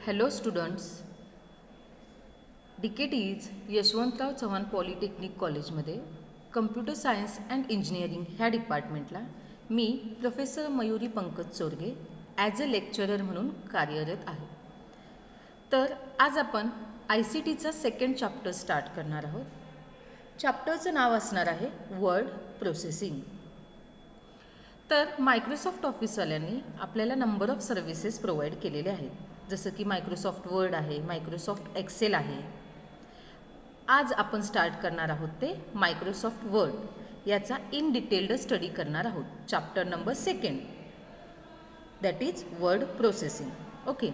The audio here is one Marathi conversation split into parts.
Hello students, DKT's Yashwantrao Chavan polytechnic कॉलेजमध्ये कम्प्युटर सायन्स अँड इंजिनिअरिंग ह्या डिपार्टमेंटला मी professor Mayuri Pankaj Chorge as a lecturer म्हणून कार्यरत आहे. तर आज आपण ICTचा सेकंड चॅप्टर स्टार्ट करणार आहोत. चॅप्टरचं नाव असणार आहे वर्ड प्रोसेसिंग. तर मायक्रोसॉफ्ट ऑफिसवाल्यांनी आपल्याला नंबर ऑफ सर्व्हिसेस प्रोव्हाइड केलेले आहेत, जसं की मायक्रोसॉफ्ट वर्ड आहे, मायक्रोसॉफ्ट एक्सेल आहे. आज आपण स्टार्ट करणार आहोत ते मायक्रोसॉफ्ट वर्ड याचा इन डिटेल्ड स्टडी करणार आहोत. Chapter number second, that is word processing. Okay,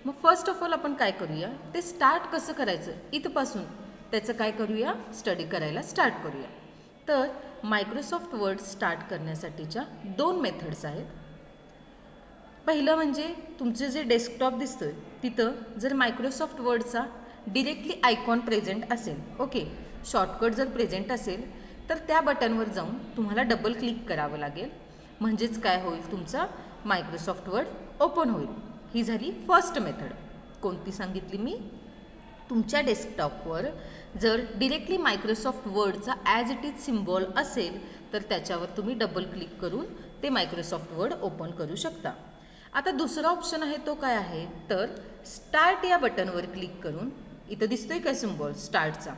मग फर्स्ट ऑफ ऑल आपण काय करूया, ते स्टार्ट कसं करायचं इथपासून त्याचं काय करूया, स्टडी करायला स्टार्ट करूया. तर मायक्रोसॉफ्ट वर्ड स्टार्ट करण्यासाठीच्या दोन मेथड्स आहेत. पहिलं म्हणजे तुमचं जे डेस्कटॉप दिसतोय तिथं जर मायक्रोसॉफ्ट वर्डचा डिरेक्टली आयकॉन प्रेझेंट असेल, ओके, शॉर्टकट जर प्रेझेंट असेल तर त्या बटनवर जाऊन तुम्हाला डबल क्लिक करावं लागेल. म्हणजेच काय होईल, तुमचा मायक्रोसॉफ्ट वर्ड ओपन होईल. ही झाली फर्स्ट मेथड. कोणती सांगितली मी, तुमच्या डेस्कटॉपवर जर डिरेक्टली मायक्रोसॉफ्ट वर्डचा ॲज इट इज सिम्बॉल असेल तर त्याच्यावर तुम्ही डबल क्लिक करून ते मायक्रोसॉफ्ट वर्ड ओपन करू शकता. आता दुसरा ऑप्शन आहे तो काय आहे, तर स्टार्ट या बटनवर क्लिक करून, इथं दिसतोय का सिम्बॉल स्टार्टचा,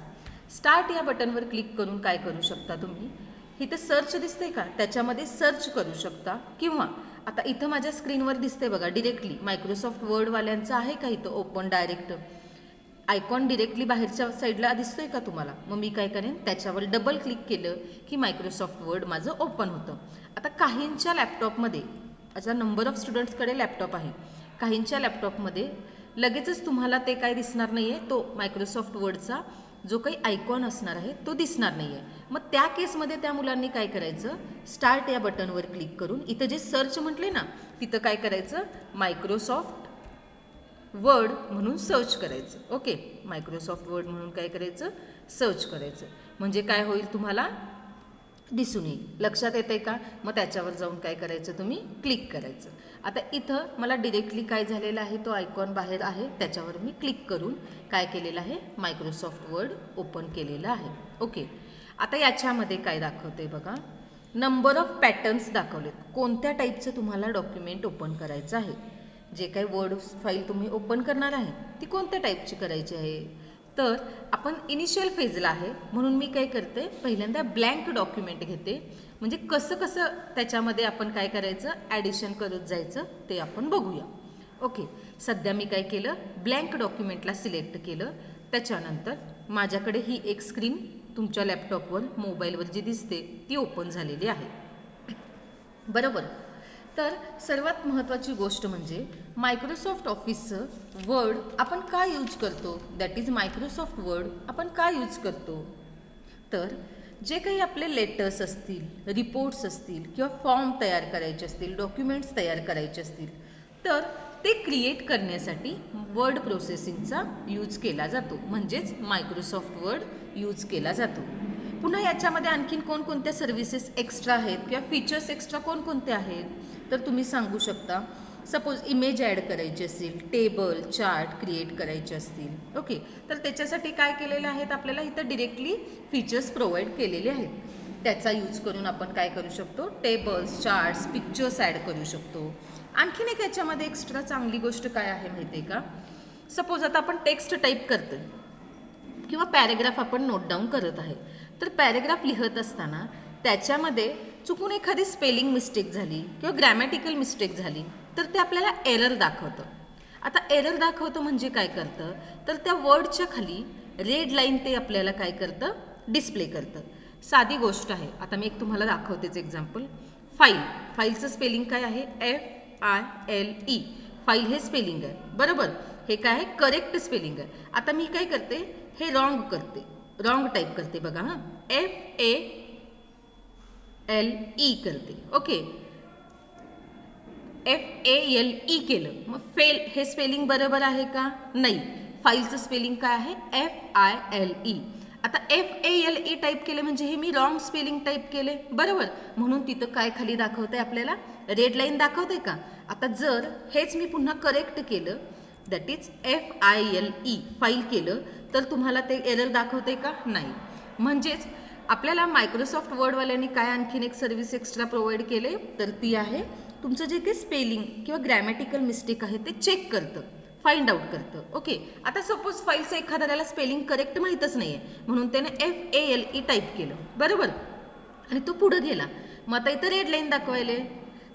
स्टार्ट या बटनवर क्लिक करून काय करू शकता तुम्ही, इथं सर्च दिसतंय का, त्याच्यामध्ये सर्च करू शकता. किंवा आता इथं माझ्या स्क्रीनवर दिसतंय बघा, डिरेक्टली मायक्रोसॉफ्ट वर्डवाल्यांचं आहे का इथं ओपन डायरेक्ट आयकॉन डिरेक्टली बाहेरच्या साईडला दिसतोय का तुम्हाला. मग मी काय करेन, त्याच्यावर डबल क्लिक केलं की मायक्रोसॉफ्ट वर्ड माझं ओपन होतं. आता काहींच्या लॅपटॉपमध्ये, असा नंबर ऑफ स्टुडंट्सकडे लॅपटॉप आहे, काहींच्या लॅपटॉपमध्ये लगेचच तुम्हाला ते काय दिसणार नाही आहे, तो मायक्रोसॉफ्ट वर्डचा जो काही आयकॉन असणार आहे तो दिसणार नाही आहे. मग त्या केसमध्ये त्या मुलांनी काय करायचं, स्टार्ट या बटनवर क्लिक करून इथं जे सर्च म्हटले ना तिथं काय करायचं, मायक्रोसॉफ्ट वर्ड म्हणून सर्च करायचं. ओके, मायक्रोसॉफ्ट वर्ड म्हणून काय करायचं, सर्च करायचं. म्हणजे काय होईल, तुम्हाला दिसून येईल. लक्षात येतंय का. मग त्याच्यावर जाऊन काय करायचं, तुम्ही क्लिक करायचं. आता इथं मला डिरेक्टली काय झालेलं आहे, तो आयकॉन बाहेर आहे, त्याच्यावर मी क्लिक करून काय केलेलं आहे, मायक्रोसॉफ्ट वर्ड ओपन केलेलं आहे. ओके, आता याच्यामध्ये काय दाखवते बघा, नंबर ऑफ पॅटर्न्स दाखवलेत. कोणत्या टाईपचं तुम्हाला डॉक्युमेंट ओपन करायचं आहे, जे काही वर्ड फाईल तुम्ही ओपन करणार आहे ती कोणत्या टाईपची करायची आहे. तर आपण इनिशियल फेजला आहे म्हणून मी काय करते, पहिल्यांदा ब्लँक डॉक्युमेंट घेते. म्हणजे कसं कसं त्याच्यामध्ये आपण काय करायचं, ॲडिशन करत जायचं ते आपण बघूया. ओके, सध्या मी काय केलं, ब्लँक डॉक्युमेंटला सिलेक्ट केलं. त्याच्यानंतर माझ्याकडे ही एक स्क्रीन तुमच्या लॅपटॉपवर मोबाईलवर जी दिसते ती ओपन झालेली आहे, बरोबर. तर सर्वात महत्त्वाची गोष्ट म्हणजे मायक्रोसॉफ्ट ऑफिसचं वर्ड आपण काय यूज करतो, दॅट इज मायक्रोसॉफ्ट वर्ड आपण काय यूज करतो. तर जे काही आपले लेटर्स असतील, रिपोर्ट्स असतील किंवा फॉर्म तयार करायचे असतील, डॉक्युमेंट्स तयार करायचे असतील, तर ते क्रिएट करण्यासाठी वर्ड प्रोसेसिंगचा यूज केला जातो. म्हणजेच मायक्रोसॉफ्ट वर्ड यूज केला जातो. पुन्हा याच्यामध्ये आणखीन कोणकोणत्या सर्व्हिसेस एक्स्ट्रा आहेत किंवा फीचर्स एक्स्ट्रा कोणकोणते आहेत, तर तुम्ही सांगू शकता. सपोज इमेज ॲड करायची असेल, टेबल चार्ट क्रिएट करायचे असतील, ओके, तर त्याच्यासाठी काय केलेलं आहेत, आपल्याला इथं डिरेक्टली फीचर्स प्रोव्हाइड केलेले आहेत. त्याचा यूज करून आपण काय करू शकतो, टेबल्स, चार्ट्स, पिक्चर्स ॲड करू शकतो. आणखीन एक याच्यामध्ये एक्स्ट्रा चांगली गोष्ट काय आहे माहिती आहे का, सपोज आता आपण टेक्स्ट टाईप करतोय किंवा पॅरेग्राफ आपण नोट डाऊन करत आहे, तर पॅरेग्राफ लिहत असताना त्याच्यामध्ये चुकून एखादी स्पेलिंग मिस्टेक झाली किंवा ग्रॅमॅटिकल मिस्टेक झाली तर ते आपल्याला एरर दाखवतं. आता एरर दाखवतं म्हणजे काय करतं, तर त्या वर्डच्या खाली रेड लाईन ते आपल्याला काय करतं, डिस्प्ले करतं. साधी गोष्ट आहे, आता मी एक तुम्हाला दाखवतेच एक्झाम्पल. फाईलचं स्पेलिंग काय आहे, FILE, फाईल हे स्पेलिंग आहे, बरोबर. हे काय आहे, करेक्ट स्पेलिंग आहे. आता मी काय करते, हे रॉंग करते, रॉंग टाईप करते बघा. हां, FALE करते, ओके, FALE केलं, मग फेल हे स्पेलिंग बरोबर आहे का, नाही. फाईलचं स्पेलिंग काय आहे, FILE. आता FALE टाईप केले म्हणजे हे मी रॉंग स्पेलिंग टाईप केले, बरोबर. म्हणून तिथं काय खाली दाखवतंय, आपल्याला रेड लाईन दाखवते का. आता जर हेच मी पुन्हा करेक्ट केलं दॅट इज FILE फाईल केलं तर तुम्हाला ते एरर दाखवते का? नाही. म्हणजेच आपल्याला मायक्रोसॉफ्ट वर्डवाल्यांनी काय आणखीन एक सर्व्हिस एक्स्ट्रा प्रोव्हाइड केले तर ती आहे तुमचं जे काही स्पेलिंग किंवा ग्रॅमॅटिकल मिस्टेक आहे ते चेक करतं, फाइंड आउट करतं. ओके, आता सपोज फाईलचं एखाद्याला स्पेलिंग करेक्ट माहीतच नाही आहे म्हणून त्याने FALE टाईप केलं, बरोबर, आणि तो पुढे गेला. मग आता इथं रेड लाईन दाखवायले.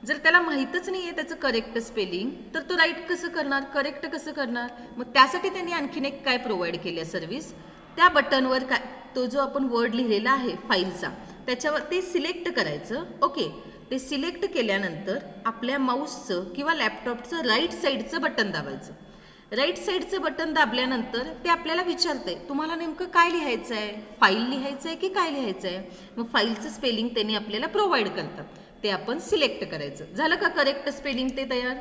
जर त्याला माहीतच नाही आहे त्याचं करेक्ट स्पेलिंग तर तो राईट कसं करणार, करेक्ट कसं करणार? मग त्यासाठी त्यांनी आणखीन एक काय प्रोव्हाइड केली आहे सर्व्हिस, त्या बटनवर काय तो जो आपण वर्ड लिहिलेला आहे फाईलचा त्याच्यावर ते सिलेक्ट करायचं. ओके, ते सिलेक्ट केल्यानंतर आपल्या माऊसचं किंवा लॅपटॉपचं राईट साईडचं बटन दाबायचं. राईट साईडचं बटन दाबल्यानंतर ते आपल्याला विचारतंय तुम्हाला नेमकं काय लिहायचं आहे, फाईल लिहायचं आहे की काय लिहायचं आहे. मग फाईलचं स्पेलिंग त्यांनी आपल्याला प्रोव्हाइड करतात, ते आपण सिलेक्ट करायचं. झालं का करेक्ट स्पेलिंग ते तयार?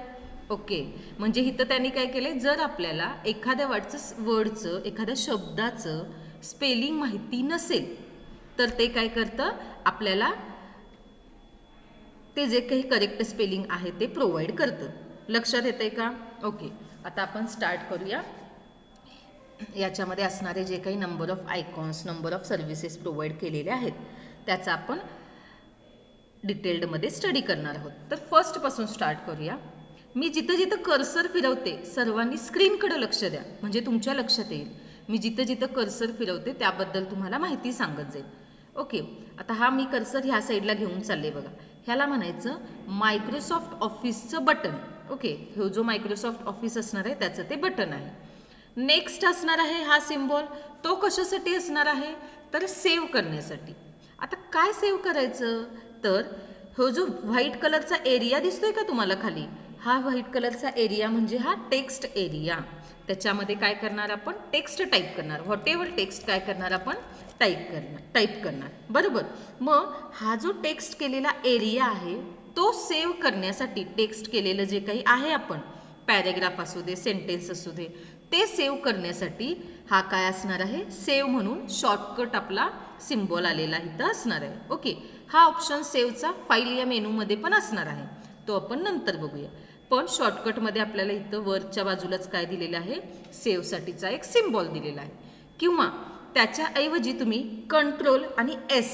ओके, म्हणजे इथं त्यांनी काय केलं, जर आपल्याला एखाद्या वर्डचं एखाद्या शब्दाचं स्पेलिंग माहिती नसेल तर ते काय करतं, आपल्याला ते जे काही करेक्ट स्पेलिंग आहे ते प्रोव्हाइड करतं. लक्षात येतंय का? ओके, आता आपण स्टार्ट करूया. याच्यामध्ये असणारे जे काही number of icons, number of services provide केलेले आहेत त्याचा आपण डिटेल्डमध्ये स्टडी करणार आहोत. तर फर्स्टपासून स्टार्ट करूया. मी जिथं जिथं कर्सर फिरवते सर्वांनी स्क्रीनकडे लक्ष द्या म्हणजे तुमच्या लक्षात येईल. मी जिथं जिथं कर्सर फिरवते त्याबद्दल तुम्हाला माहिती सांगत जाईल. ओके, आता हा मी कर्सर ह्या साईडला घेऊन चालले बघा. ह्याला म्हणायचं मायक्रोसॉफ्ट ऑफिसचं बटन. ओके, हे जो मायक्रोसॉफ्ट ऑफिस असणार आहे त्याचं ते बटन आहे. नेक्स्ट असणार आहे हा सिम्बॉल, तो कशासाठी असणार आहे तर सेव्ह करण्यासाठी. आता काय सेव्ह करायचं तर हो जो व्हाईट कलरचा एरिया दिसतोय का तुम्हाला खाली, हा व्हाईट कलरचा एरिया म्हणजे हा टेक्स्ट एरिया. त्याच्यामध्ये काय करणार आपण, टेक्स्ट टाईप करणार. व्हॉट एव्हर टेक्स्ट काय करणार आपण टाईप करणार, बरोबर. मग हा जो टेक्स्ट केलेला एरिया आहे तो सेव्ह करण्यासाठी, टेक्स्ट केलेलं जे काही आहे आपण पॅरेग्राफ असू दे, सेंटेन्स असू दे, ते सेव्ह करण्यासाठी हा काय असणार आहे, सेव्ह म्हणून शॉर्टकट आपला सिम्बॉल आलेला इथं असणार आहे. ओके, हा ऑप्शन सेव्हचा फाईल या मेनूमध्ये पण असणार आहे, तो आपण नंतर बघूया. पण शॉर्टकटमध्ये आपल्याला इथं वरच्या बाजूलाच काय दिलेलं आहे, सेव्हसाठीचा एक सिम्बॉल दिलेला आहे. किंवा त्याच्याऐवजी तुम्ही कंट्रोल आणि S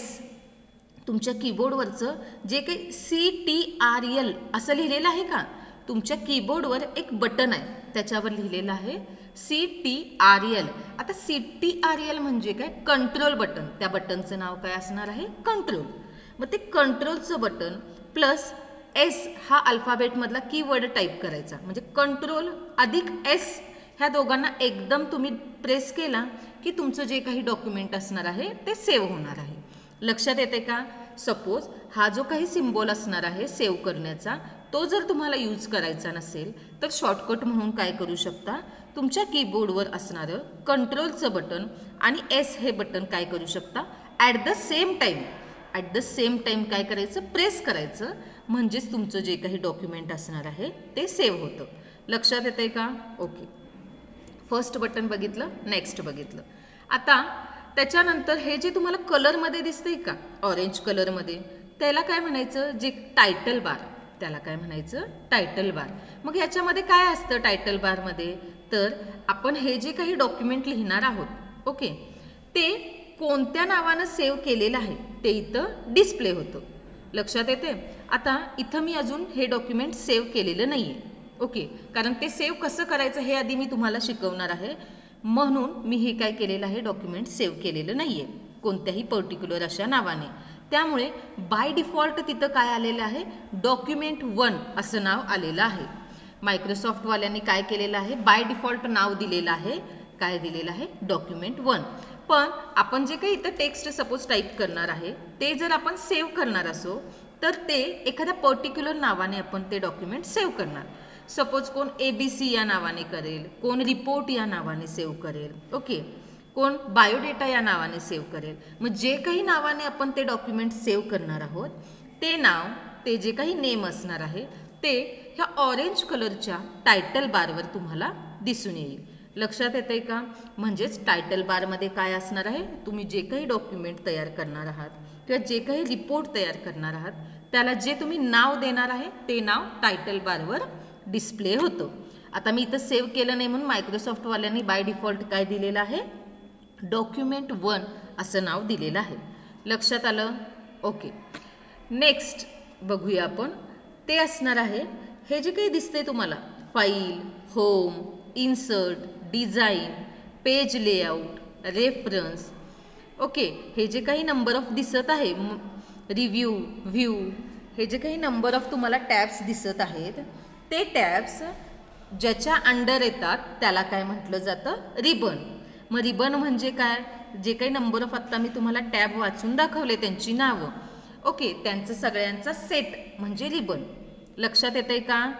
तुमच्या कीबोर्डवरचं जे काही CTRL असं लिहिलेलं आहे का, तुमच्या कीबोर्डवर एक बटन आहे त्याच्यावर लिहिलेलं आहे CTRL. आता CTRL म्हणजे काय, कंट्रोल बटन. त्या बटनचं नाव काय असणार आहे, कंट्रोल. मग ते कंट्रोलचं बटन प्लस S हा अल्फाबेटमधला कीवर्ड टाईप करायचा. म्हणजे कंट्रोल अधिक S ह्या दोघांना एकदम तुम्ही प्रेस केला की तुमचं जे काही डॉक्युमेंट असणार आहे ते सेव्ह होणार आहे. लक्षात येते का? सपोज हा जो काही सिम्बॉल असणार आहे सेव्ह करण्याचा तो जर तुम्हाला यूज करायचा नसेल तर शॉर्टकट म्हणून काय करू शकता, तुमच्या कीबोर्डवर असणारं कंट्रोलचं बटन आणि S हे बटन काय करू शकता, ॲट द सेम टाईम काय करायचं, प्रेस करायचं. म्हणजेच तुमचं जे काही डॉक्युमेंट असणार आहे ते सेव्ह होतं. लक्षात येते का? ओके, फर्स्ट बटन बघितलं, नेक्स्ट बघितलं. आता त्याच्यानंतर हे जे तुम्हाला कलरमध्ये दिसतंय का, ऑरेंज कलरमध्ये, त्याला काय म्हणायचं, जे टायटल बार, त्याला काय म्हणायचं, टायटल बार. मग याच्यामध्ये काय असतं टायटल बारमध्ये, तर आपण हे जे काही डॉक्युमेंट लिहिणार आहोत, ओके, ते कोणत्या नावानं सेव्ह केलेलं आहे ते इथं डिस्प्ले होतं. लक्षात येते? आता इथं मी अजून हे डॉक्युमेंट सेव्ह केलेलं नाही आहे. ओके, कारण ते सेव्ह कसं करायचं हे आधी मी तुम्हाला शिकवणार आहे, म्हणून मी हे काय केलेलं आहे, डॉक्युमेंट सेव्ह केलेलं नाही आहे कोणत्याही पर्टिक्युलर अशा नावाने. त्यामुळे बाय डिफॉल्ट तिथं काय आलेलं आहे, डॉक्युमेंट 1 असं नाव आलेलं आहे. मायक्रोसॉफ्टवाल्यांनी काय केलेलं आहे, बाय डिफॉल्ट नाव दिलेलं आहे, काय दिलेलं आहे, डॉक्युमेंट 1. पण आपण जे काही इथं टेक्स्ट सपोज टाईप करणार आहे ते जर आपण सेव्ह करणार असो तर ते एखाद्या पर्टिक्युलर नावाने आपण ते डॉक्युमेंट सेव्ह करणार. सपोज कोण ABC या नावाने करेल, कोण रिपोर्ट या नावाने सेव्ह करेल, ओके, कोण बायोडेटा या नावाने सेव्ह करेल. मग जे काही नावाने आपण ते डॉक्युमेंट सेव्ह करणार आहोत ते नाव, ते जे काही नेम असणार आहे ते ह्या ऑरेंज कलरच्या टायटल बारवर तुम्हाला दिसून येईल. लक्षात येते का? म्हणजेच टायटल बारमध्ये काय असणार आहे, तुम्ही जे काही डॉक्युमेंट तयार करणार आहात किंवा जे काही रिपोर्ट तयार करणार आहात त्याला जे तुम्ही नाव देणार आहे ते नाव टायटल बारवर डिस्प्ले होतं. आता मी इथं सेव्ह केलं नाही म्हणून मायक्रोसॉफ्टवाल्यांनी बाय डिफॉल्ट काय दिलेलं आहे, डॉक्युमेंट 1 असं नाव दिलेलं आहे. लक्षात आलं? ओके. नेक्स्ट बघूया आपण. ते असणार आहे हे जे काही दिसते तुम्हाला, file, home, insert, design, page layout, reference. Okay, हे जे काही नंबर ऑफ दिसत आहे, रिव्ह्यू, व्ह्यू, हे जे काही नंबर ऑफ तुम्हाला टॅब्स दिसत आहेत, ते टॅब्स ज्याच्या अंडर येतात त्याला काय म्हटलं जातं, रिबन. मग रिबन म्हणजे काय, जे काही नंबर ऑफ आत्ता मी तुम्हाला टॅब वाचून दाखवले त्यांची नावं, ओके, त्यांचं सगळ्यांचा सेट म्हणजे रिबन. लक्षात येतंय का?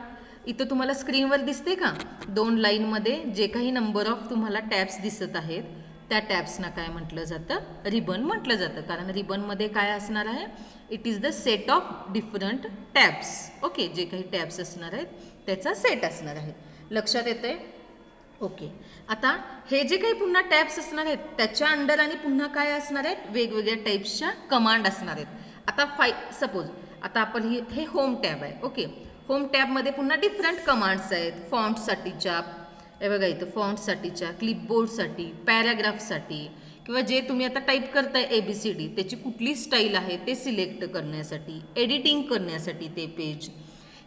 इथं तुम्हाला स्क्रीनवर दिसते का 2 लाईनमध्ये जे काही नंबर ऑफ तुम्हाला टॅब्स दिसत आहेत त्या टॅब्सना काय म्हटलं जातं, रिबन म्हटलं जातं. कारण रिबनमध्ये काय असणार आहे, it is the set of different tabs. Okay, जे काही टॅब्स असणार आहेत त्याचा सेट असणार आहे. लक्षात येतंय? ओके. आता हे जे काही पुन्हा टॅब्स असणार आहेत त्याच्या अंडर आणि पुन्हा काय असणार आहेत, वेगवेगळ्या टाईप्सच्या कमांड असणार आहेत. आता सपोज आता आपण हे होम टॅब आहे. ओके, होम टॅबमध्ये पुन्हा डिफरंट कमांड्स आहेत. फॉन्टसाठीच्या, हे बघा इथं फॉन्टसाठीच्या, क्लिपबोर्डसाठी, पॅराग्राफसाठी, किंवा जे तुम्ही आता टाईप करताय ABCD त्याची कुठली स्टाईल आहे ते सिलेक्ट करण्यासाठी, एडिटिंग करण्यासाठी ते पेज.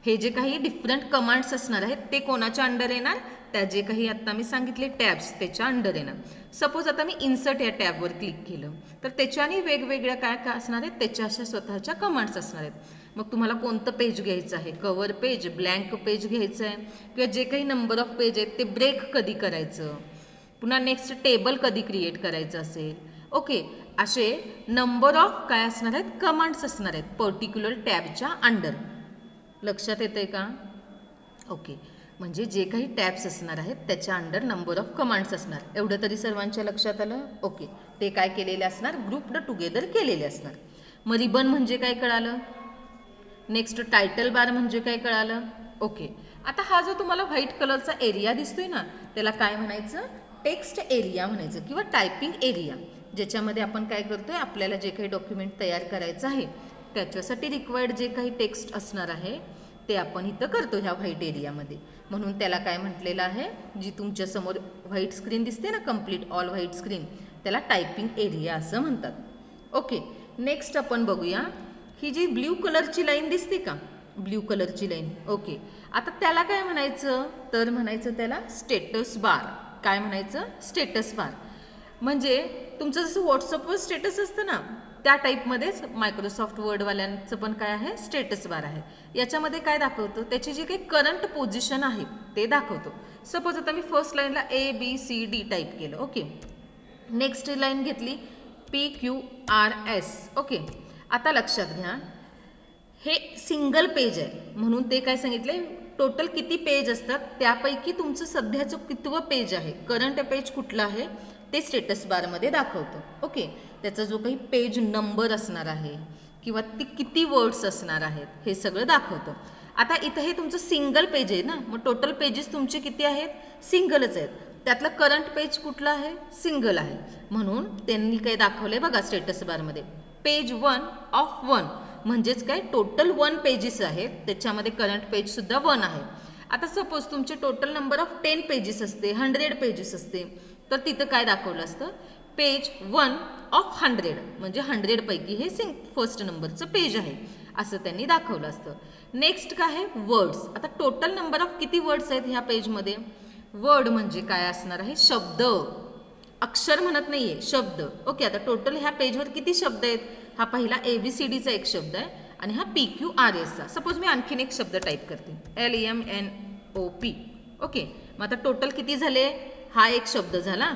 हे जे काही डिफरंट कमांड्स असणार आहेत ते कोणाच्या अंडर येणार, त्या जे काही आत्ता मी सांगितले टॅब्स त्याच्या अंडर येणार. सपोज आता मी इन्सर्ट या टॅबवर क्लिक केलं तर त्याच्याने वेगवेगळ्या काय काय असणार आहेत, त्याच्या अशा स्वतःच्या कमांड्स असणार आहेत. मग तुम्हाला कोणतं पेज घ्यायचं आहे, कव्हर पेज, ब्लँक पेज घ्यायचं आहे, किंवा जे काही नंबर ऑफ पेज आहेत ते ब्रेक कधी करायचं, पुन्हा नेक्स्ट टेबल कधी क्रिएट करायचं असेल. ओके, असे नंबर ऑफ काय असणार आहेत, कमांड्स असणार आहेत पर्टिक्युलर टॅबच्या अंडर. लक्षात येतंय का? ओके, म्हणजे जे काही टॅब्स असणार आहेत त्याच्या अंडर नंबर ऑफ कमांड्स असणार. एवढं तरी सर्वांच्या लक्षात आलं? ओके, ते काय केलेले असणार, ग्रुप्ड टुगेदर केलेले असणार. मग रिबन म्हणजे काय कळालं. नेक्स्ट टायटल बार म्हणजे काय कळालं. ओके, आता हा जो तुम्हाला व्हाईट कलरचा एरिया दिसतोय ना त्याला काय म्हणायचं, टेक्स्ट एरिया म्हणायचं किंवा टायपिंग एरिया, ज्याच्यामध्ये आपण काय करतोय, आपल्याला जे काही डॉक्युमेंट तयार करायचं आहे त्याच्यासाठी रिक्वायर्ड जे काही टेक्स्ट असणार आहे ते आपण इथं करतो ह्या व्हाईट एरियामध्ये. म्हणून त्याला काय म्हटलेलं आहे, जी तुमच्या समोर व्हाईट स्क्रीन दिसते ना, कंप्लीट ऑल व्हाईट स्क्रीन, त्याला टायपिंग एरिया असं म्हणतात. ओके, नेक्स्ट आपण बघूया ही जी ब्ल्यू कलरची लाईन दिसते का, ब्ल्यू कलरची लाईन. ओके, आता त्याला काय म्हणायचं, तर म्हणायचं त्याला स्टेटस बार. काय म्हणायचं, स्टेटस बार. म्हणजे तुमचं जसं व्हॉट्सअपवर स्टेटस असतं ना त्या टाईपमध्येच मायक्रोसॉफ्ट वर्डवाल्यांचं पण काय आहे, स्टेटस बार आहे. याच्यामध्ये काय दाखवतं, त्याची जी काही करंट पोझिशन आहे ते दाखवतो. सपोज आता मी फर्स्ट लाईनला ABCD टाईप केलं. ओके, नेक्स्ट लाईन घेतली PQRS. ओके, आता लक्षात घ्या हे सिंगल पेज आहे म्हणून ते काय सांगितले, टोटल किती पेज असतात त्यापैकी तुमचं सध्याचं कितवं पेज आहे, करंट पेज कुठलं आहे ते स्टेटस बारमध्ये दाखवतं. ओके, त्याचा जो काही पेज नंबर असणार आहे किंवा ती किती वर्ड्स असणार आहेत हे सगळं दाखवतं. आता इथं हे तुमचं सिंगल पेज आहे ना, मग टोटल पेजेस तुमचे किती आहेत, सिंगलच आहेत. त्यातलं करंट पेज कुठलं आहे, सिंगल आहे. म्हणून त्यांनी काय दाखवलंय बघा स्टेटस बारमध्ये, पेज 1 ऑफ 1, म्हणजेच काय टोटल 1 पेजेस आहेत त्याच्यामध्ये करंट पेज सुद्धा 1 आहे. आता सपोज तुमचे टोटल नंबर ऑफ 10 पेजेस असते, 100 पेजेस असते, तर तिथं काय दाखवलं असतं, पेज 1 ऑफ 100, म्हणजे 100 पैकी हे फर्स्ट नंबरचं पेज आहे असं त्यांनी दाखवलं असतं. नेक्स्ट काय आहे, वर्ड्स. आता टोटल नंबर ऑफ किती वर्ड्स आहेत ह्या पेजमध्ये, वर्ड म्हणजे काय असणार आहे, शब्द, अक्षर म्हणत नाहीये, शब्द. ओके, आता टोटल ह्या पेजवर किती शब्द आहेत, हा पहिला ABCDचा एक शब्द आहे आणि हा PQRSचा. सपोज मी आणखीन एक शब्द टाईप करते, LMNOP. ओके, मग आता टोटल किती झाले, हा एक शब्द झाला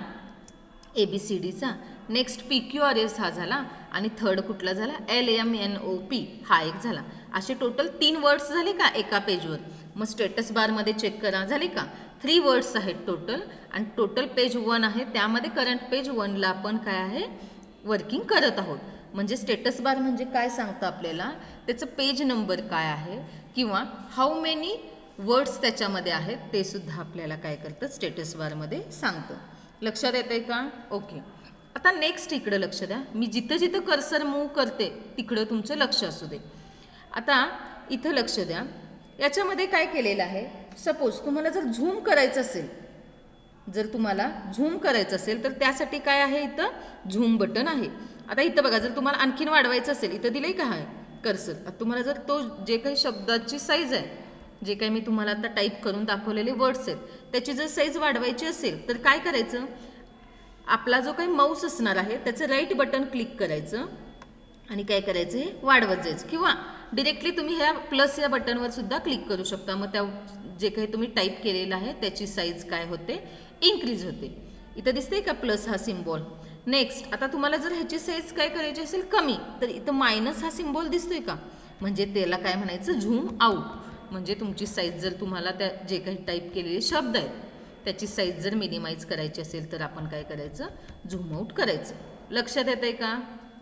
ABCDचा, नेक्स्ट PQRS हा झाला आणि थर्ड कुठला झाला, LMNOP हा एक झाला. असे टोटल 3 वर्ड्स झाले का एका पेजवर. मग स्टेटस बारमध्ये चेक करा, झाले का 3 वर्ड्स आहेत टोटल, आणि टोटल पेज 1 आहे त्यामध्ये करंट पेज 1ला आपण काय आहे, वर्किंग करत आहोत. म्हणजे स्टेटस बार म्हणजे काय सांगतं आपल्याला, त्याचं पेज नंबर काय आहे किंवा हाऊ मेनी वर्ड्स त्याच्यामध्ये आहेत ते सुद्धा आपल्याला काय करतं, स्टेटस बारमध्ये सांगतं. लक्षात येतंय का. ओके, आता नेक्स्ट इकडं लक्ष द्या, मी जिथं जिथं कर्सर मूव्ह करते तिकडं तुमचं लक्ष असू दे. आता इथं लक्ष द्या, याच्यामध्ये काय केलेलं आहे, सपोज तुम्हाला जर झूम करायचं असेल, तर त्यासाठी काय आहे, इथं झूम बटन आहे. आता इथं बघा, जर तुम्हाला आणखीन वाढवायचं असेल, इथं दिलंय का आहे कर्सर. आता तुम्हाला जर तो जे काही शब्दाची साईज आहे, जे काही मी तुम्हाला आता टाईप करून दाखवलेले वर्ड्स आहेत, त्याची जर साईज वाढवायची असेल तर काय करायचं, आपला जो काही माऊस असणार आहे त्याचं राईट बटन क्लिक करायचं आणि काय करायचं, हे वाढवत जायचं. किंवा डिरेक्टली तुम्ही ह्या प्लस या बटनवर सुद्धा क्लिक करू शकता. मग त्या जे काही तुम्ही टाईप केलेलं आहे त्याची साईज काय होते, इन्क्रीज होते. इथं दिसतंय का प्लस हा सिम्बॉल. नेक्स्ट, आता तुम्हाला जर ह्याची साईज काय करायची असेल कमी, तर इथं मायनस हा सिम्बॉल दिसतोय का, म्हणजे त्याला काय म्हणायचं, झूम आउट. म्हणजे तुमची साईज जर तुम्हाला त्या जे काही टाईप केलेले शब्द आहेत त्याची साईज जर मिनिमाइज करायची असेल तर आपण काय करायचं, झूम आउट करायचं. लक्षात येतंय का?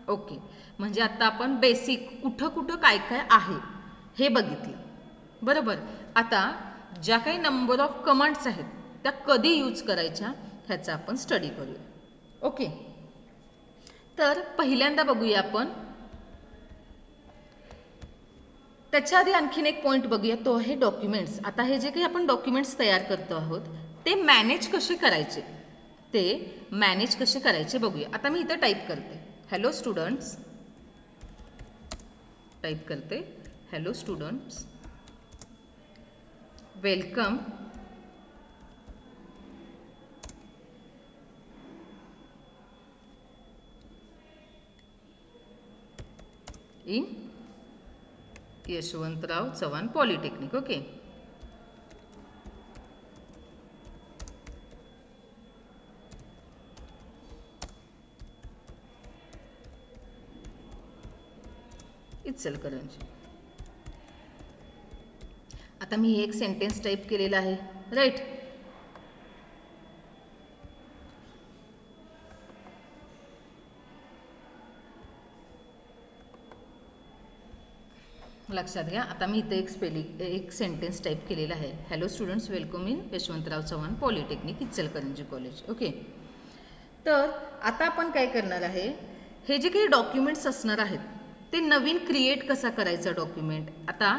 ओके. म्हणजे आता आपण बेसिक कुठं कुठं काय काय आहे हे बघितलं, बरोबर. आता ज्या काही नंबर ऑफ कमांड्स आहेत त्या कधी यूज करायच्या ह्याचा आपण स्टडी करूया. ओके. तर पहिल्यांदा बघूया आपण, त्याच्या आधी आणखीन एक पॉईंट बघूया, तो आहे डॉक्युमेंट्स. आता हे जे काही आपण डॉक्युमेंट्स तयार करतो आहोत ते मॅनेज कसे करायचे, बघूया. आता मी इथं टाईप करते, hello students, welcome in Yashwantrao Chavan polytechnic. Okay. Ichalkaranji. आता मी हे एक सेंटेन्स टाईप केलेला आहे, राईट. लक्षात घ्या. आता मी इथे एक सेंटेन्स टाईप केलेला आहे, hello students, welcome in Yashwantrao Chavan polytechnic Ichalkaranji college. Okay. तर आता आपण काय करणार आहे, हे जे काही डॉक्युमेंट्स असणार आहेत ते नवीन क्रिएट कसा करायचा डॉक्युमेंट. आता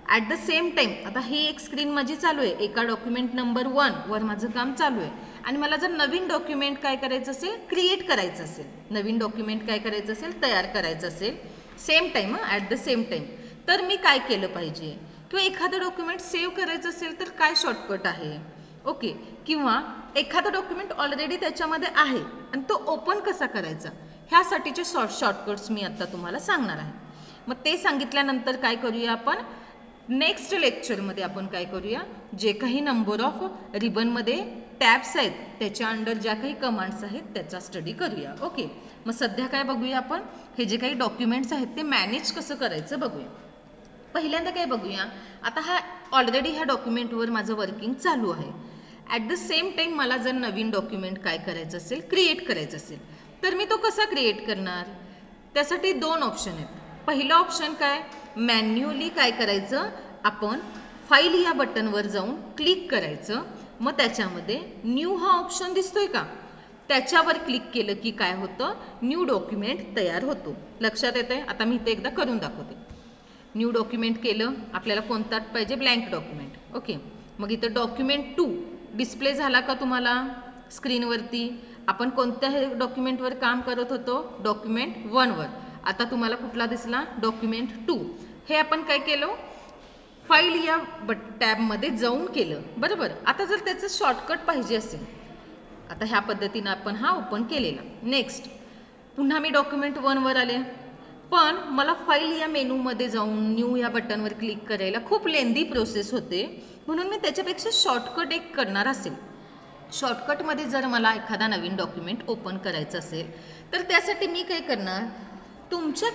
ॲट द सेम टाईम, आता ही एक स्क्रीन माझी चालू आहे, एका डॉक्युमेंट नंबर 1 वर माझं काम चालू आहे आणि मला जर नवीन डॉक्युमेंट काय करायचं असेल, क्रिएट करायचं असेल, नवीन डॉक्युमेंट काय करायचं असेल, तयार करायचं असेल, same time, at the same time, तर मी काय केलं पाहिजे, किंवा एखादं डॉक्युमेंट सेव्ह करायचं असेल तर काय शॉर्टकट आहे. ओके. किंवा एखादं डॉक्युमेंट ऑलरेडी त्याच्यामध्ये आहे आणि तो ओपन कसा करायचा, ह्यासाठीचे शॉर्टकट्स मी आता तुम्हाला सांगणार आहे. मग ते सांगितल्यानंतर काय करूया आपण, नेक्स्ट लेक्चरमध्ये आपण काय करूया, जे काही नंबर ऑफ रिबनमध्ये टॅब्स आहेत त्याच्या अंडर ज्या काही कमांड्स आहेत त्याचा स्टडी करूया. ओके. मग सध्या काय बघूया आपण, हे जे काही डॉक्युमेंट्स आहेत ते मॅनेज कसं करायचं बघूया. पहिल्यांदा काय बघूया, आता हा ऑलरेडी ह्या डॉक्युमेंटवर माझं वर्किंग चालू आहे. ॲट द सेम टाईम मला जर नवीन डॉक्युमेंट काय करायचं असेल, क्रिएट करायचं असेल, तर मी तो कसा क्रिएट करणार. त्यासाठी 2 ऑप्शन आहेत. पहिलं ऑप्शन काय, मॅन्युअली काय करायचं, आपण फाईल या बटनवर जाऊन क्लिक करायचं. मग त्याच्यामध्ये न्यू हा ऑप्शन दिसतोय का, त्याच्यावर क्लिक केलं की काय होतं, न्यू डॉक्युमेंट तयार होतो. लक्षात येतंय. आता मी इथे एकदा करून दाखवते. न्यू डॉक्युमेंट केलं, आपल्याला कोणता पाहिजे, ब्लँक डॉक्युमेंट. ओके. मग इथं डॉक्युमेंट 2 डिस्प्ले झाला का तुम्हाला स्क्रीनवरती. आपण कोणत्या डॉक्युमेंटवर काम करत होतो, डॉक्युमेंट 1 वर. आता तुम्हाला कुठला दिसला, डॉक्युमेंट 2. हे आपण काय केलं, फाईल या टॅबमध्ये जाऊन केलं, बरोबर. आता जर त्याचं शॉर्टकट पाहिजे असेल, आता ह्या पद्धतीनं आपण हा ओपन केलेला. नेक्स्ट, पुन्हा मी डॉक्युमेंट 1 वर आले, पण मला फाईल या मेनूमध्ये जाऊन न्यू या बटनवर क्लिक करायला खूप लेंदी प्रोसेस होते, म्हणून मी त्याच्यापेक्षा शॉर्टकट एक करणार असेल. शॉर्टकटमध्ये जर मला एखादा नवीन डॉक्युमेंट ओपन करायचं असेल तर त्यासाठी मी काय करणार, तुमच्या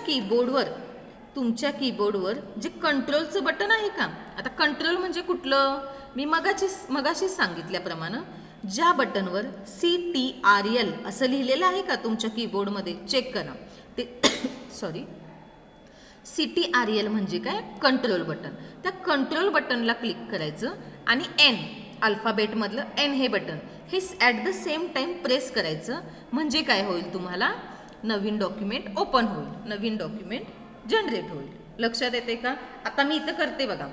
कीबोर्डवर जे कंट्रोलचं बटन आहे का, आता कंट्रोल म्हणजे कुठलं, मी मगाशी सांगितल्याप्रमाणे ज्या बटनवर CTRL असं लिहिलेलं आहे का तुमच्या कीबोर्डमध्ये, चेक करा ते CTRL म्हणजे काय, कंट्रोल बटन. त्या कंट्रोल बटनला क्लिक करायचं आणि N अल्फाबेटमधलं N हे बटन हे at the same time press करायचं. म्हणजे काय होईल, तुम्हाला नवीन डॉक्युमेंट ओपन होईल, नवीन डॉक्युमेंट जनरेट होईल. लक्षात येते का. आता मी इथं करते बघा,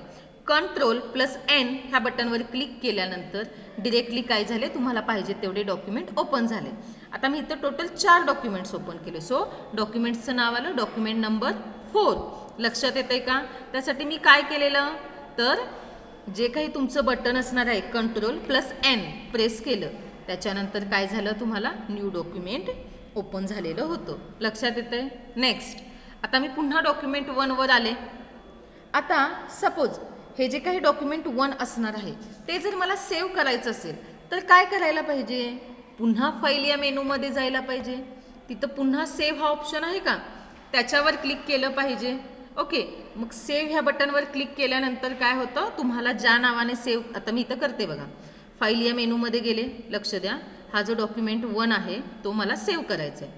Ctrl+N ह्या बटनवर क्लिक केल्यानंतर डिरेक्टली काय झाले, तुम्हाला पाहिजे तेवढे डॉक्युमेंट ओपन झाले. आता मी इथं टोटल 4 डॉक्युमेंट्स ओपन केले. सो डॉक्युमेंट्सचं नाव आलं डॉक्युमेंट नंबर 4. लक्षात येतंय का? त्यासाठी मी काय केलेलं, तर जे काही तुमचं बटन असणार आहे Ctrl+N प्रेस केलं, त्याच्यानंतर काय झालं, तुम्हाला न्यू डॉक्युमेंट ओपन झालेलं होतं. लक्षात येतंय? नेक्स्ट आता मी पुन्हा डॉक्युमेंट 1 वर आले. आता सपोज हे जे काही डॉक्युमेंट 1 असणार आहे ते जर मला सेव्ह करायचं असेल तर काय करायला पाहिजे, पुन्हा फाईल या मेनूमध्ये जायला पाहिजे. तिथं पुन्हा सेव्ह हा ऑप्शन आहे का, त्याच्यावर क्लिक केलं पाहिजे. ओके, मग सेव्ह ह्या बटनवर क्लिक केल्यानंतर काय होतं, तुम्हाला ज्या नावाने सेव्ह, आता मी इथं करते बघा, फाईल या मेनूमध्ये गेले. लक्ष द्या, हा जो डॉक्युमेंट 1 आहे तो मला सेव्ह करायचा आहे.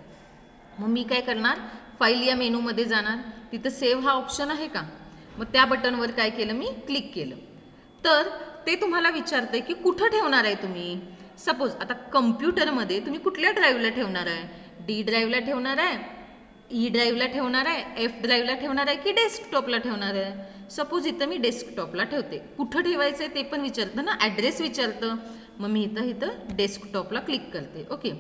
मग मी काय करणार, फाईल या मेनूमध्ये जाणार, तिथं सेव्ह हा ऑप्शन आहे का, मग त्या बटनवर काय केलं, मी क्लिक केलं. तर ते तुम्हाला विचारतंय की कुठं ठेवणार आहे तुम्ही. सपोज आता कम्प्युटरमध्ये तुम्ही कुठल्या ड्राईव्हला ठेवणार आहे, डी ड्राईव्हला ठेवणार आहे, ई ड्राईव्हला ठेवणार आहे, एफ ड्राईव्हला ठेवणार आहे की डेस्कटॉपला ठेवणार आहे. सपोज इथं मी डेस्कटॉपला ठेवते. कुठं ठेवायचं आहे ते पण विचारतं ना, ॲड्रेस विचारतं. मग मी इथं डेस्कटॉपला क्लिक करते. ओके,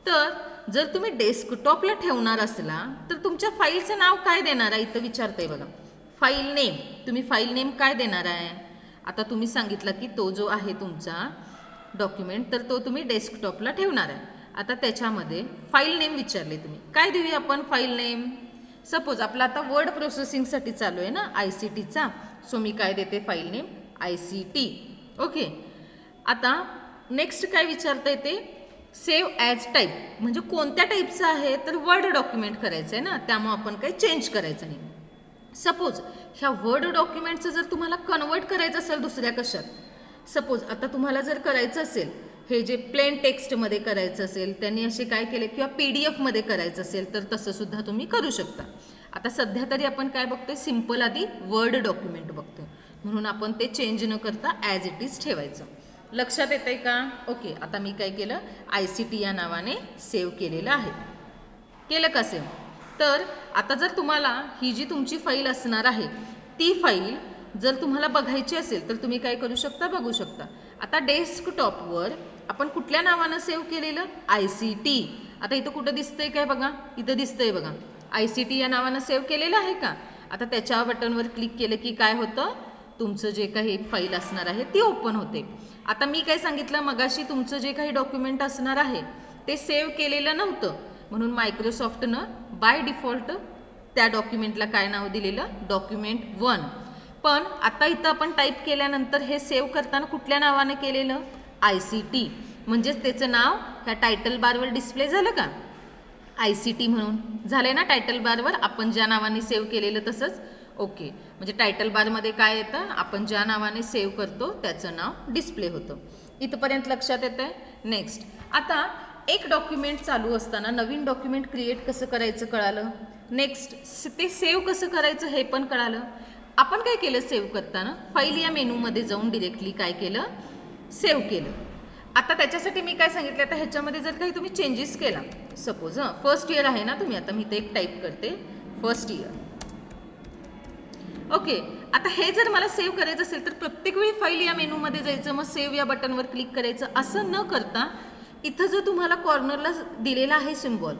तर जर तुम्ही डेस्कटॉपला ठेवणार असला तर तुमच्या फाईलचं नाव काय देणार आहे, इथं विचारतंय बघा, फाईल नेम. तुम्ही फाईल नेम काय देणार आहे. आता तुम्ही सांगितलं की तो जो आहे तुमचा डॉक्युमेंट तर तो तुम्ही डेस्कटॉपला ठेवणार आहे. आता त्याच्यामध्ये फाईल नेम विचारले तुम्ही, काय देऊया आपण फाईल नेम. सपोज आपला आता वर्ड प्रोसेसिंगसाठी चालू आहे ना ICTचा, सो मी काय देते फाईल नेम ICT. ओके, आता नेक्स्ट काय विचारता येते, सेव्ह ॲज टाईप, म्हणजे कोणत्या टाईपचं आहे, तर वर्ड डॉक्युमेंट करायचं आहे ना, त्यामुळे आपण काही चेंज करायचं नाही. सपोज ह्या वर्ड डॉक्युमेंटचं जर तुम्हाला कन्वर्ट करायचं असेल दुसऱ्या कशात, सपोज आता तुम्हाला जर करायचं असेल हे जे प्लेन टेक्स्टमध्ये करायचं असेल, त्यांनी असे काय केले, किंवा PDF मध्ये करायचं असेल तर तसं सुद्धा तुम्ही करू शकता. आता सध्या तरी आपण काय बघतोय, सिम्पल आधी वर्ड डॉक्युमेंट बघतोय, म्हणून आपण ते चेंज न करता ॲज इट इज ठेवायचं. लक्षात येतंय का. ओके, आता मी काय केलं, ICT या नावाने सेव्ह केलेलं आहे. केलं का सेव्ह. तर आता जर तुम्हाला ही जी तुमची फाईल असणार आहे ती फाईल जर तुम्हाला बघायची असेल तर तुम्ही काय करू शकता, बघू शकता. आता डेस्कटॉपवर आपण कुठल्या नावानं सेव्ह केलेलं, ICT. आता इथं कुठं दिसतंय काय बघा, इथं दिसतंय बघा, ICT या नावानं सेव्ह केलेलं आहे का. आता त्याच्या बटनवर क्लिक केलं की काय होतं, तुमचं जे काही फाईल असणार आहे ती ओपन होते. आता मी काय सांगितलं मगाशी, तुमचं जे काही डॉक्युमेंट असणार आहे ते सेव्ह केलेलं नव्हतं, म्हणून मायक्रोसॉफ्टनं बाय डिफॉल्ट त्या डॉक्युमेंटला काय नाव दिलेलं, डॉक्युमेंट 1. पण आता इथं आपण टाईप केल्यानंतर हे सेव्ह करताना कुठल्या नावाने केलेलं, ICT, म्हणजेच त्याचं नाव ह्या टायटल बारवर डिस्प्ले झालं का, ICT म्हणून झालंय ना टायटल बारवर, आपण ज्या नावाने सेव्ह केलेलं तसंच. ओके, म्हणजे टायटल बारमध्ये काय येतं, आपण ज्या नावाने सेव्ह करतो त्याचं नाव डिस्प्ले होतं. इथपर्यंत लक्षात येतंय. नेक्स्ट आता एक डॉक्युमेंट चालू असताना नवीन डॉक्युमेंट क्रिएट कसं करायचं कळालं. नेक्स्ट ते सेव्ह कसं करायचं हे पण कळालं. आपण काय केलं, सेव्ह करताना फाईल या मेनूमध्ये जाऊन डिरेक्टली काय केलं, सेव्ह केलं. आता त्याच्यासाठी मी काय सांगितलं, आता ह्याच्यामध्ये जर काही तुम्ही चेंजेस केला, सपोज फर्स्ट इयर आहे ना तुम्ही, आता मी ते एक टाईप करते फर्स्ट इयर. ओके, आता हे जर मला सेव्ह करायचं असेल तर प्रत्येक वेळी फाईल या मेनूमध्ये जायचं, मग सेव्ह या बटनवर क्लिक करायचं. असं न करता इथं जो तुम्हाला कॉर्नरला दिलेला आहे सिम्बॉल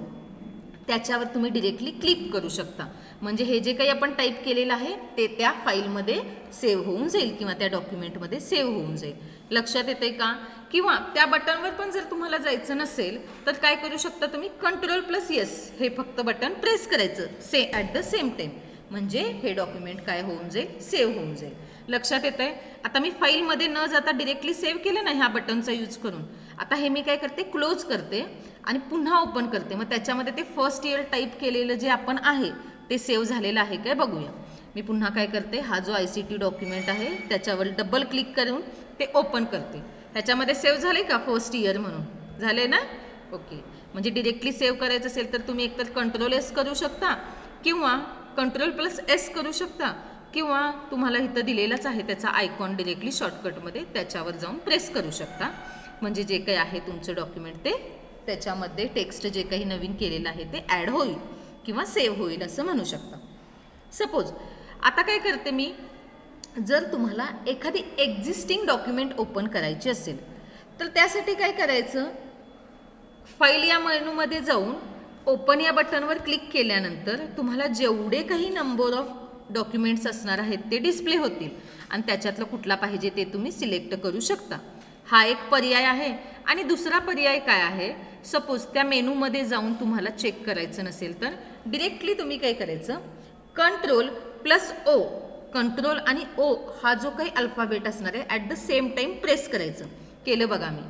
त्याच्यावर तुम्ही डिरेक्टली क्लिक करू शकता, म्हणजे हे जे काही आपण टाईप केलेलं आहे ते त्या फाईलमध्ये सेव्ह होऊन जाईल किंवा त्या डॉक्युमेंटमध्ये सेव्ह होऊन जाईल. लक्षात येतंय का. किंवा त्या बटनवर पण जर तुम्हाला जायचं नसेल तर काय करू शकता तुम्ही, Ctrl+S हे फक्त बटन प्रेस करायचं ॲट द सेम टाईम, म्हणजे हे डॉक्युमेंट काय होऊन जाईल, सेव्ह होऊन जाईल. लक्षात येतंय. आता मी फाईलमध्ये न जाता डिरेक्टली सेव्ह केलं ना ह्या बटनचा यूज करून. आता हे मी काय करते, क्लोज करते आणि पुन्हा ओपन करते, मग त्याच्यामध्ये ते फर्स्ट इयर टाईप केलेलं जे आपण आहे ते सेव्ह झालेलं आहे काय बघूया. मी पुन्हा काय करते, हा जो ICT डॉक्युमेंट आहे त्याच्यावर डबल क्लिक करून ते ओपन करते. त्याच्यामध्ये सेव्ह झाले का, फर्स्ट इयर म्हणून झाले ना. ओके, म्हणजे डिरेक्टली सेव्ह करायचं असेल तर तुम्ही एकतर Ctrl+S करू शकता किंवा Ctrl+S करू शकता, किंवा तुम्हाला इथं दिलेलाच आहे त्याचा आयकॉन डिरेक्टली शॉर्टकटमध्ये त्याच्यावर जाऊन प्रेस करू शकता, म्हणजे जे काही आहे तुमचं डॉक्युमेंट ते त्याच्यामध्ये टेक्स्ट जे काही नवीन केलेलं आहे ते ॲड होईल किंवा सेव्ह होईल असं म्हणू शकता. सपोज आता काय करते मी, जर तुम्हाला एखादी एक्झिस्टिंग डॉक्युमेंट ओपन करायची असेल तर त्यासाठी काय करायचं, फाईल या मेनूमध्ये जाऊन ओपन या बटनवर क्लिक केल्यानंतर तुम्हाला जेवढे काही नंबर ऑफ डॉक्युमेंट्स असणार आहेत ते डिस्प्ले होतील आणि त्याच्यातलं कुठला पाहिजे ते तुम्ही सिलेक्ट करू शकता. हा एक पर्याय आहे. आणि दुसरा पर्याय काय आहे, सपोज त्या मेनूमध्ये जाऊन तुम्हाला चेक करायचं नसेल तर डिरेक्टली तुम्ही काय करायचं, कंट्रोल+O, कंट्रोल आणि O हा जो काही अल्फाबेट असणार आहे at the same time press करायचं. केलं बघा मी.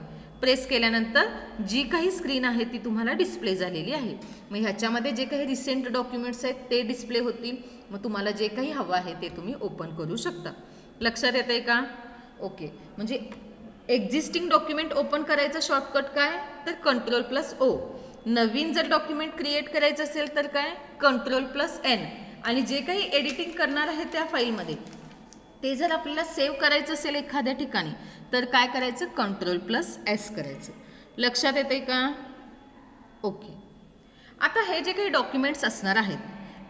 प्रेस केल्यानंतर जी काही स्क्रीन आहे ती तुम्हाला डिस्प्ले झालेली आहे. मग ह्याच्यामध्ये जे काही रिसेंट डॉक्युमेंट्स आहेत ते डिस्प्ले होतील. मग तुम्हाला जे काही हवं आहे ते तुम्ही ओपन करू शकता. लक्षात येतं आहे का? ओके. म्हणजे एक्झिस्टिंग डॉक्युमेंट ओपन करायचं शॉर्टकट काय, तर कंट्रोल+O. नवीन जर डॉक्युमेंट क्रिएट करायचं असेल तर काय, कंट्रोल+N. आणि जे काही एडिटिंग करणार आहे त्या फाईलमध्ये ते जर आपल्याला सेव्ह करायचं असेल एखाद्या ठिकाणी तर काय करायचं, कंट्रोल+S करायचं. लक्षात येते का? ओके. आता हे जे काही डॉक्युमेंट्स असणार आहेत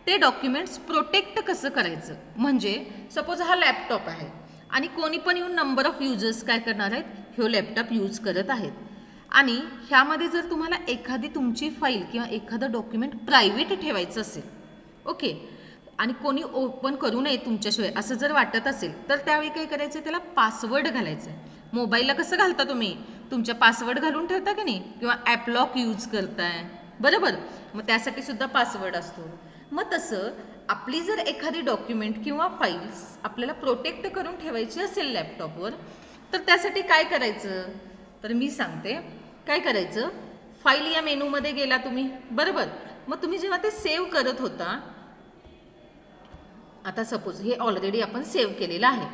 ते डॉक्युमेंट्स प्रोटेक्ट कसं करायचं, म्हणजे सपोज हा लॅपटॉप आहे आणि कोणी पण येऊन नंबर ऑफ युजर्स काय करणार आहेत, ह्यो लॅपटॉप यूज करत आहेत आणि ह्यामध्ये जर तुम्हाला एखादी तुमची फाईल किंवा एखादं डॉक्युमेंट प्रायव्हेट ठेवायचं असेल, ओके, आणि कोणी ओपन करू नये तुमच्याशिवाय असं जर वाटत असेल तर त्यावेळी काय करायचं, त्याला पासवर्ड घालायचं. मोबाईलला कसं घालता तुम्ही, तुमच्या पासवर्ड घालून ठेवता की नाही, किंवा ॲप लॉक यूज करताय, बरोबर, मग त्यासाठी सुद्धा पासवर्ड असतो. मग तसं आपली जर एखादी डॉक्युमेंट किंवा फाईल्स आपल्याला प्रोटेक्ट करून ठेवायची असेल लॅपटॉपवर तर त्यासाठी काय करायचं, तर मी सांगते काय करायचं. फाईल या मेनूमध्ये गेला तुम्ही, बरोबर, मग तुम्ही जेव्हा ते सेव्ह करत होता, आता सपोज हे ऑलरेडी आपण सेव्ह केलेलं आहे.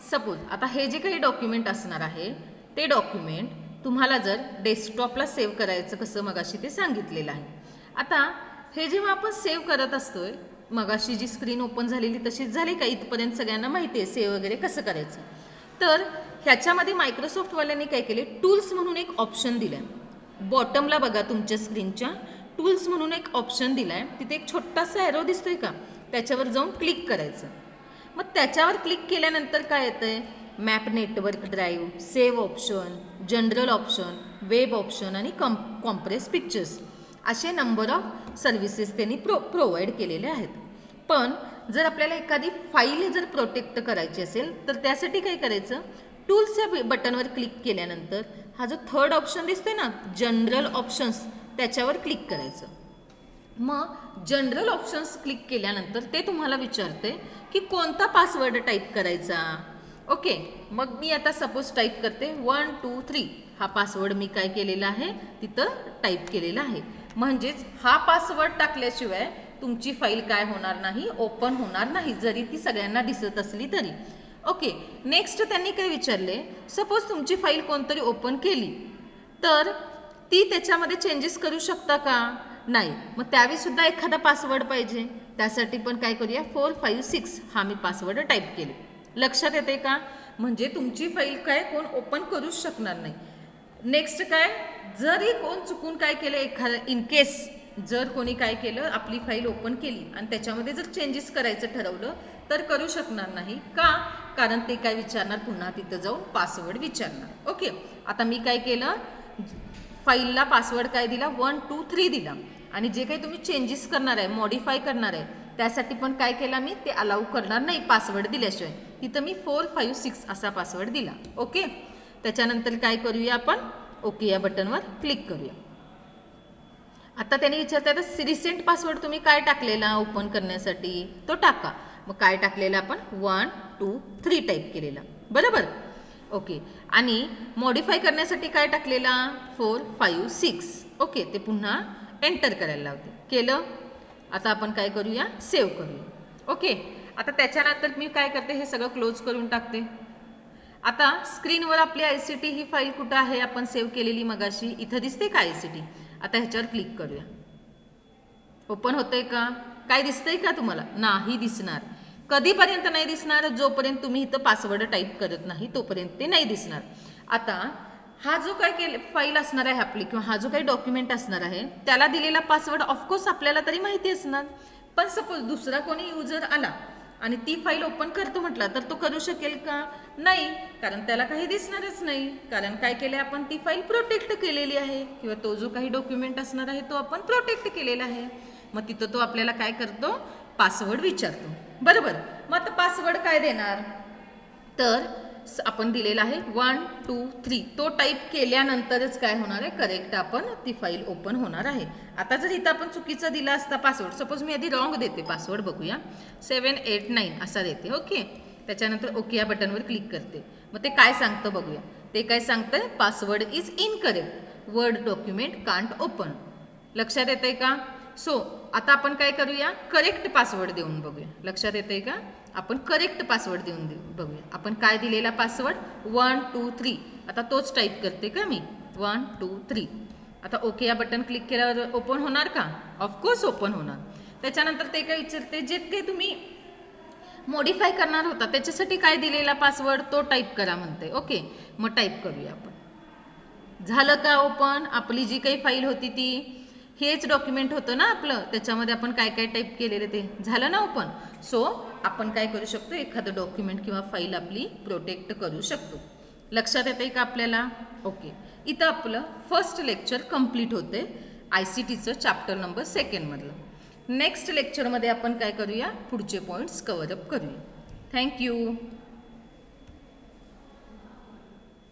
सपोज आता हे जे काही डॉक्युमेंट असणार आहे ते डॉक्युमेंट तुम्हाला जर डेस्कटॉपला सेव्ह करायचं कसं मगाशी ते सांगितलेलं आहे. आता हे जेव्हा आपण सेव्ह करत असतोय, मगाशी जी स्क्रीन ओपन झालेली तशीच झाली का, इथपर्यंत सगळ्यांना माहिती आहे सेव्ह वगैरे कसं करायचं. तर ह्याच्यामध्ये मायक्रोसॉफ्टवाल्यांनी काय केले, टूल्स म्हणून एक ऑप्शन दिलं आहे. बॉटमला बघा तुमच्या स्क्रीनच्या टूल्स म्हणून एक ऑप्शन दिला आहे. तिथे एक छोटासा एरो दिसतोय का, त्याच्यावर जाऊन क्लिक करायचं. मग त्याच्यावर क्लिक केल्यानंतर काय येतंय, map network drive, save option, general option, web option आणि कॉम्प्रेस पिक्चर्स असे नंबर ऑफ सर्व्हिसेस त्यांनी प्रोव्हाइड केलेले आहेत. पण जर आपल्याला एखादी फाईल जर प्रोटेक्ट करायची असेल तर त्यासाठी काय करायचं, टूल्स या बटनवर क्लिक केल्यानंतर हा जो थर्ड ऑप्शन दिसतोय ना, जनरल ऑप्शन्स, त्याच्यावर क्लिक करायचं. मग जनरल ऑप्शन्स क्लिक केल्यानंतर ते तुम्हाला विचारते की कोणता पासवर्ड टाईप करायचा. ओके, मग मी आता सपोज टाईप करते 1 2 3 हा पासवर्ड मी काय केलेला आहे तिथं टाईप केलेला आहे. म्हणजेच हा पासवर्ड टाकल्याशिवाय तुमची फाईल काय होणार नाही, ओपन होणार नाही, जरी ती सगळ्यांना दिसत असली तरी. ओके, नेक्स्ट त्यांनी काय विचारले, सपोज तुमची फाईल कोणतरी ओपन केली तर ती त्याच्यामध्ये चेंजेस करू शकता का, नाही, मग त्यावेळी सुद्धा एखादा पासवर्ड पाहिजे. त्यासाठी पण काय करूया, 456 हा मी पासवर्ड टाईप केले. लक्षात येते का, म्हणजे तुमची फाईल काय कोण ओपन करूच शकणार नाही. नेक्स्ट काय, जरी कोण चुकून काय केलं, एखादं इन केस जर कोणी काय केलं, आपली फाईल ओपन केली आणि त्याच्यामध्ये जर चेंजेस करायचं ठरवलं तर करू शकणार नाही. का, कारण ते काय विचारणार, पुन्हा तिथं जाऊन पासवर्ड विचारणार. ओके, आता मी काय केलं, फाईलला पासवर्ड काय दिला, 1 2 3 दिला. आणि जे काही तुम्ही चेंजेस करणार आहे, मॉडिफाय करणार आहे, त्यासाठी पण काय केला मी, ते अलाउ करणार नाही पासवर्ड दिल्याशिवाय. तिथं मी 456 असा पासवर्ड दिला. ओके, त्याच्यानंतर काय करूया आपण, ओके या बटनवर क्लिक करूया. आता त्यांनी विचारतात रिसेंट पासवर्ड तुम्ही काय टाकलेला ओपन करण्यासाठी, तो टाका. मग काय टाकलेला आपण, 1 2 3 टाईप केलेला, बरोबर. ओके, आणि मॉडिफाय करण्यासाठी काय टाकलेला, 456. ओके, ते पुन्हा एंटर करायला लावते. केलं. आता आपण काय करूया, सेव्ह करूया. ओके, आता त्याच्यानंतर मी काय करते, हे सगळं क्लोज करून टाकते. आता स्क्रीनवर आपली ICT ही फाईल कुठं आहे, आपण सेव्ह केलेली मगाशी, इथं दिसते का ICT. आता ह्याच्यावर क्लिक करूया. ओपन होतंय का, काय दिसतंय का तुम्हाला, नाही दिसणार. कधीपर्यंत नाही दिसणार, जोपर्यंत तुम्ही इथं पासवर्ड टाईप करत नाही तोपर्यंत ते नाही दिसणार. आता हा जो काय फाईल असणार आहे आपली, किंवा हा जो काही डॉक्युमेंट असणार आहे त्याला दिलेला पासवर्ड ऑफकोर्स आपल्याला तरी माहिती असणार. पण सपोज दुसरा कोणी युजर आला आणि ती फाईल ओपन करतो म्हटला तर तो करू शकेल का? नाही, कारण त्याला काही दिसणारच नाही. कारण काय केलं आपण, ती फाईल प्रोटेक्ट केलेली आहे किंवा तो जो काही डॉक्युमेंट असणार आहे तो आपण प्रोटेक्ट केलेला आहे. मग तिथं तो आपल्याला काय करतो, पासवर्ड विचारतो. बरोबर. मग आता पासवर्ड काय देणार, तर आपण दिलेला आहे 1 2 3. तो टाईप केल्यानंतरच काय होणार आहे, करेक्ट आपण ती फाईल ओपन होणार आहे. आता जर इथं आपण चुकीचा दिला असता पासवर्ड, सपोज मी आधी रॉंग देते पासवर्ड, बघूया 789 असा देते. ओके, त्याच्यानंतर ओके या बटनवर क्लिक करते. मग ते काय सांगतं बघूया. ते काय सांगतं, password is incorrect, word document can't open. लक्षात येतंय का? सो आता आपण काय करूया, करेक्ट पासवर्ड देऊन बघूया. लक्षात येतंय का? आपण करेक्ट पासवर्ड देऊन बघूया. आपण काय दिलेला पासवर्ड 1 2 3. आता तोच टाईप करते का मी, 1 2 3. आता ओके या बटन क्लिक केल्यावर ओपन होणार का? ऑफकोर्स ओपन होणार. त्याच्यानंतर ते काय विचारते, जे काही तुम्ही मॉडिफाय करणार होता त्याच्यासाठी काय दिलेला पासवर्ड तो टाईप करा म्हणते. ओके, मग टाईप करूया आपण. झालं का ओपन? आपली जी काही फाईल होती ती, हेच डॉक्युमेंट होतं ना आपलं, त्याच्यामध्ये आपण काय काय टाईप केलेलं ते झालं ना ओपन. सो आपण काय करू शकतो, एखादं डॉक्युमेंट किंवा फाईल आपली प्रोटेक्ट करू शकतो. लक्षात येते का आपल्याला? ओके, इथं आपलं फर्स्ट लेक्चर कंप्लीट होते ICTचं चॅप्टर नंबर 2 मधलं. नेक्स्ट लेक्चरमध्ये आपण काय करूया, पुढचे पॉईंट्स कव्हर अप करूया. थँक्यू.